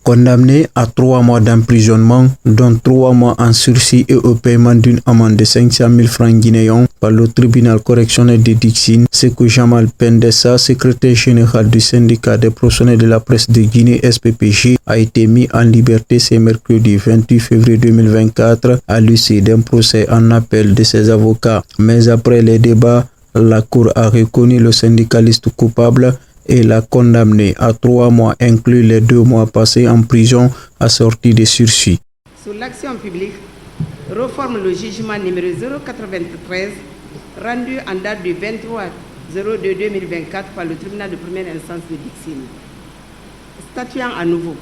Condamné à 3 mois d'emprisonnement, dont 3 mois en sursis et au paiement d'une amende de 500 000 francs guinéens par le tribunal correctionnel de Dixine, Sékou Jamal Pendessa, secrétaire général du syndicat des professionnels de la presse de Guinée SPPG, a été mis en liberté ce mercredi 28 février 2024 à l'issue d'un procès en appel de ses avocats. Mais après les débats, la Cour a reconnu le syndicaliste coupable et l'a condamné à 3 mois, inclus les 2 mois passés en prison assortis de sursis. Sur l'action publique, reforme le jugement numéro 093 rendu en date du 23/02/2024 par le tribunal de première instance de Dixine. Statuant à nouveau,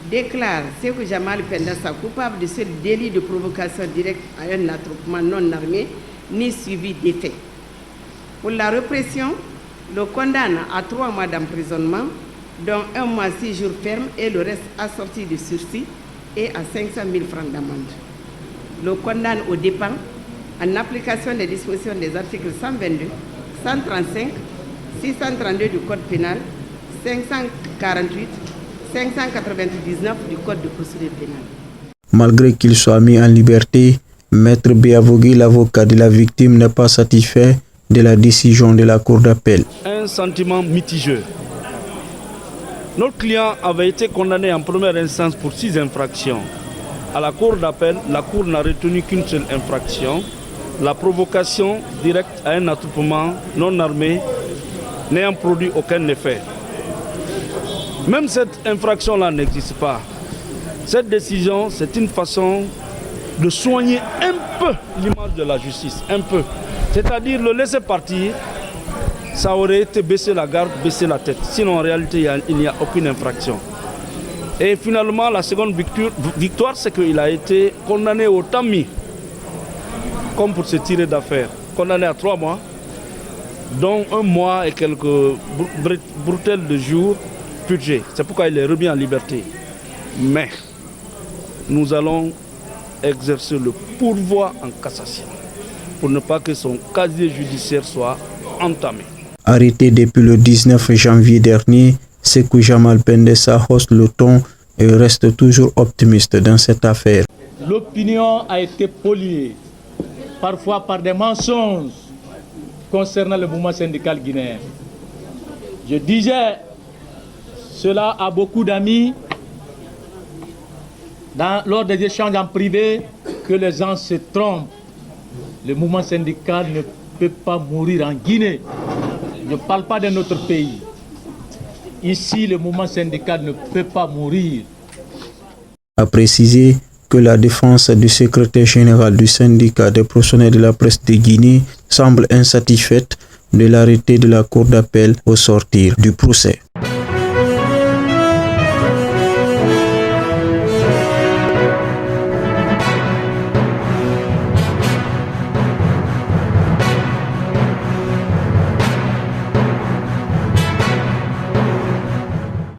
déclare Sékou Jamal Pendessa coupable de ce délit de provocation directe à un attroupement non armé ni suivi d'effet. Pour la répression, le condamne à 3 mois d'emprisonnement, dont 1 mois 6 jours fermes et le reste assorti de sursis et à 500 000 francs d'amende. Le condamne au dépens en application des dispositions des articles 122, 135, 632 du Code pénal, 548, 599 du Code de procédure pénale. Malgré qu'il soit mis en liberté, Maître Biavogui, l'avocat de la victime, n'est pas satisfait de la décision de la Cour d'appel. Un sentiment mitigeux. Notre client avait été condamné en première instance pour 6 infractions. À la Cour d'appel, la Cour n'a retenu qu'une seule infraction, la provocation directe à un attroupement non armé n'ayant produit aucun effet. Même cette infraction-là n'existe pas. Cette décision, c'est une façon de soigner un peu l'image de la justice, un peu. C'est-à-dire le laisser partir, ça aurait été baisser la garde, baisser la tête. Sinon, en réalité, il n'y a aucune infraction. Et finalement, la seconde victoire, c'est qu'il a été condamné au tamis, comme pour se tirer d'affaire. Condamné à 3 mois, dont 1 mois et quelques bretelles de jours purgés. C'est pourquoi il est remis en liberté. Mais nous allons exercer le pourvoi en cassation, pour ne pas que son casier judiciaire soit entamé. Arrêté depuis le 19 janvier dernier, Sékou Jamal Pendessa hausse le ton et reste toujours optimiste dans cette affaire. L'opinion a été polluée, parfois par des mensonges concernant le mouvement syndical guinéen. Je disais cela à beaucoup d'amis lors des échanges en privé, que les gens se trompent. Le mouvement syndical ne peut pas mourir en Guinée. Je ne parle pas de notre pays. Ici, le mouvement syndical ne peut pas mourir. A précisé que la défense du secrétaire général du syndicat des professionnels de la presse de Guinée semble insatisfaite de l'arrêté de la Cour d'appel au sortir du procès.